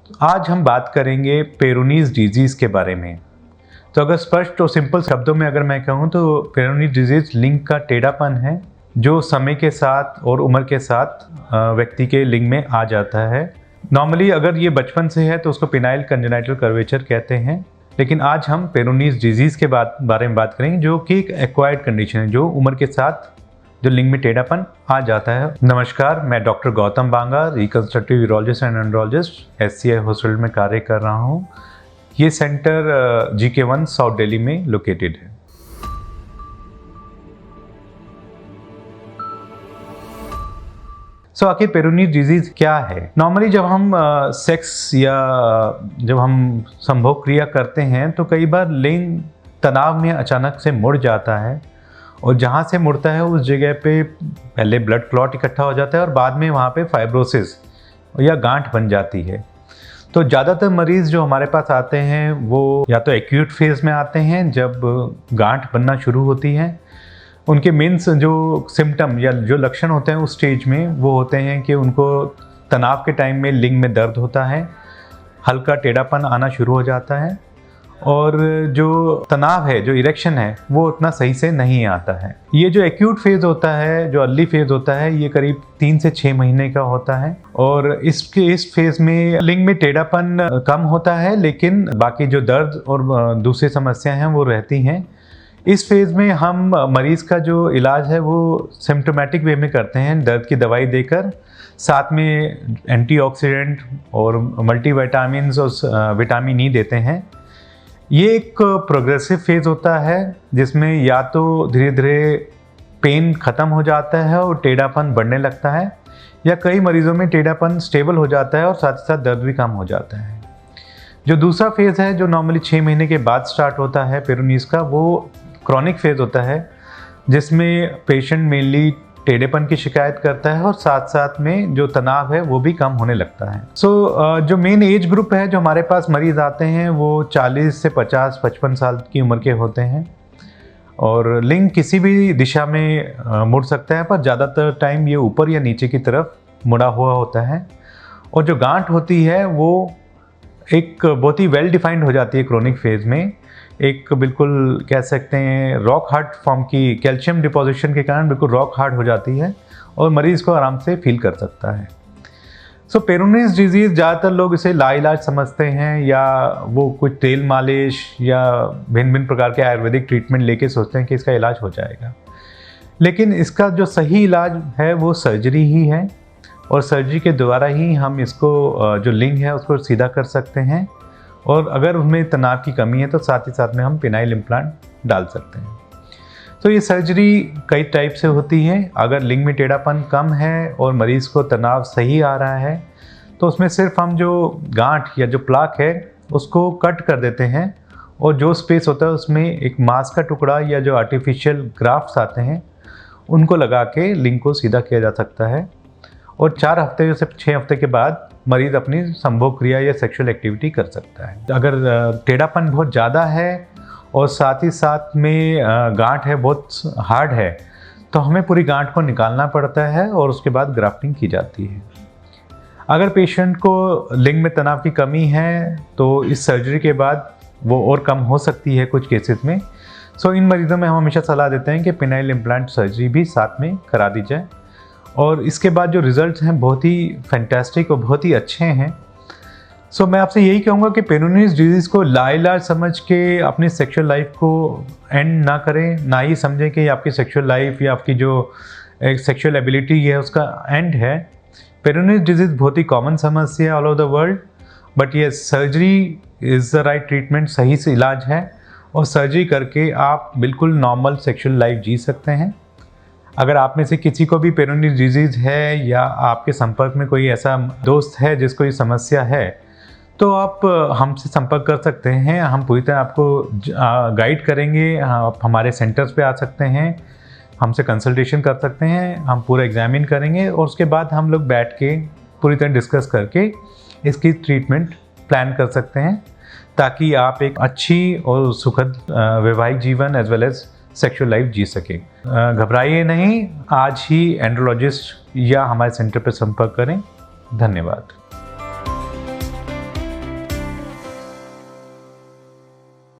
आज हम बात करेंगे पेरोनीज डिजीज़ के बारे में। तो अगर स्पष्ट और सिंपल शब्दों में अगर मैं कहूँ तो पेरोनीज डिजीज़ लिंग का टेढ़ापन है जो समय के साथ और उम्र के साथ व्यक्ति के लिंग में आ जाता है। नॉर्मली अगर ये बचपन से है तो उसको पिनाइल कंजेनाइटल कर्वेचर कहते हैं, लेकिन आज हम पेरोनीज डिजीज़ के बारे में बात करेंगे जो कि एक एक्वायर्ड कंडीशन है, जो उम्र के साथ जो लिंग में टेढ़ापन आ जाता है। नमस्कार, मैं doctor Gautam Banga, reconstructive urologist and andrologist SCI hospital में कार्य कर रहा हूँ। ये सेंटर GK1 साउथ दिल्ली में लोकेटेड है। आखिर पेरोनीज डिजीज़ क्या है? नॉर्मली जब हम सेक्स या जब हम संभोग क्रिया करते हैं तो कई बार लिंग तनाव में अचानक से मुड़ जाता है, और जहाँ से मुड़ता है उस जगह पे पहले ब्लड क्लॉट इकट्ठा हो जाता है और बाद में वहाँ पे फाइब्रोसिस या गांठ बन जाती है। तो ज़्यादातर मरीज़ जो हमारे पास आते हैं वो या तो एक्यूट फेज़ में आते हैं जब गांठ बनना शुरू होती है। उनके मेन जो सिम्टम या जो लक्षण होते हैं उस स्टेज में वो होते हैं कि उनको तनाव के टाइम में लिंग में दर्द होता है, हल्का टेढ़ापन आना शुरू हो जाता है, और जो तनाव है, जो इरेक्शन है, वो उतना सही से नहीं आता है। ये जो एक्यूट फेज़ होता है, जो अर्ली फेज़ होता है, ये करीब 3 से 6 महीने का होता है, और इस फेज़ में लिंग में टेढ़ापन कम होता है, लेकिन बाकी जो दर्द और दूसरी समस्याएं हैं वो रहती हैं। इस फेज़ में हम मरीज़ का जो इलाज है वो सिम्टोमेटिक वे में करते हैं, दर्द की दवाई देकर, साथ में एंटीऑक्सीडेंट और मल्टीविटामिन्स और विटामिन ई देते हैं। ये एक प्रोग्रेसिव फेज़ होता है जिसमें या तो धीरे धीरे पेन ख़त्म हो जाता है और टेढ़ापन बढ़ने लगता है, या कई मरीज़ों में टेढ़ापन स्टेबल हो जाता है और साथ ही साथ दर्द भी कम हो जाता है। जो दूसरा फेज़ है जो नॉर्मली 6 महीने के बाद स्टार्ट होता है पेरोनीज का, वो क्रॉनिक फेज़ होता है जिसमें पेशेंट मेनली टेढ़ेपन की शिकायत करता है और साथ साथ में जो तनाव है वो भी कम होने लगता है। जो मेन एज ग्रुप है जो हमारे पास मरीज़ आते हैं वो 40 से 50-55 साल की उम्र के होते हैं, और लिंग किसी भी दिशा में मुड़ सकता है, पर ज़्यादातर टाइम ये ऊपर या नीचे की तरफ मुड़ा हुआ होता है। और जो गांठ होती है वो एक बहुत ही वेल डिफाइंड हो जाती है क्रॉनिक फेज़ में, एक बिल्कुल कह सकते हैं रॉक हार्ड फॉर्म की, कैल्शियम डिपोजिशन के कारण बिल्कुल रॉक हार्ड हो जाती है और मरीज़ को आराम से फील कर सकता है। पेरोनीज डिजीज़ ज़्यादातर लोग इसे लाइलाज समझते हैं, या वो कुछ तेल मालिश या भिन्न भिन्न प्रकार के आयुर्वेदिक ट्रीटमेंट लेके सोचते हैं कि इसका इलाज हो जाएगा, लेकिन इसका जो सही इलाज है वो सर्जरी ही है, और सर्जरी के द्वारा ही हम इसको जो लिंग है उसको सीधा कर सकते हैं, और अगर उनमें तनाव की कमी है तो साथ ही साथ में हम पिनाइल इम्प्लांट डाल सकते हैं। तो ये सर्जरी कई टाइप से होती है। अगर लिंग में टेढ़ापन कम है और मरीज़ को तनाव सही आ रहा है तो उसमें सिर्फ हम जो गांठ या जो प्लाक है उसको कट कर देते हैं, और जो स्पेस होता है उसमें एक मांस का टुकड़ा या जो आर्टिफिशियल ग्राफ्ट्स आते हैं उनको लगा के लिंग को सीधा किया जा सकता है, और 4 हफ्ते से 6 हफ्ते के बाद मरीज़ अपनी संभोग क्रिया या सेक्सुअल एक्टिविटी कर सकता है। अगर टेढ़ापन बहुत ज़्यादा है और साथ ही साथ में गांठ है बहुत हार्ड है तो हमें पूरी गांठ को निकालना पड़ता है और उसके बाद ग्राफ्टिंग की जाती है। अगर पेशेंट को लिंग में तनाव की कमी है तो इस सर्जरी के बाद वो और कम हो सकती है कुछ केसेस में। इन मरीज़ों में हम हमेशा सलाह देते हैं कि पिनाइल इम्प्लांट सर्जरी भी साथ में करा दी जाए, और इसके बाद जो रिज़ल्ट्स हैं बहुत ही फैंटास्टिक और बहुत ही अच्छे हैं। मैं आपसे यही कहूँगा कि पेरोनीज डिजीज़ को लाइलाज समझ के अपनी सेक्सुअल लाइफ को एंड ना करें, ना ही समझें कि आपकी सेक्सुअल लाइफ या आपकी जो एक सेक्सुअल एबिलिटी है उसका एंड है। पेरोनीज डिजीज़ बहुत ही कॉमन समस्या है all over the world, but ये surgery is the right treatment, सही से इलाज है, और सर्जरी करके आप बिल्कुल नॉर्मल सेक्सुअल लाइफ जी सकते हैं। अगर आप में से किसी को भी पेरोनीज डिजीज़ है या आपके संपर्क में कोई ऐसा दोस्त है जिसको ये समस्या है तो आप हमसे संपर्क कर सकते हैं। हम पूरी तरह आपको गाइड करेंगे। आप हमारे सेंटर्स पे आ सकते हैं, हमसे कंसल्टेशन कर सकते हैं, हम पूरा एग्जामिन करेंगे और उसके बाद हम लोग बैठ के पूरी तरह डिस्कस करके इसकी ट्रीटमेंट प्लान कर सकते हैं, ताकि आप एक अच्छी और सुखद वैवाहिक जीवन as well as sexual life जी सके। घबराइए नहीं, आज ही एंड्रोलॉजिस्ट या हमारे सेंटर पर संपर्क करें। धन्यवाद।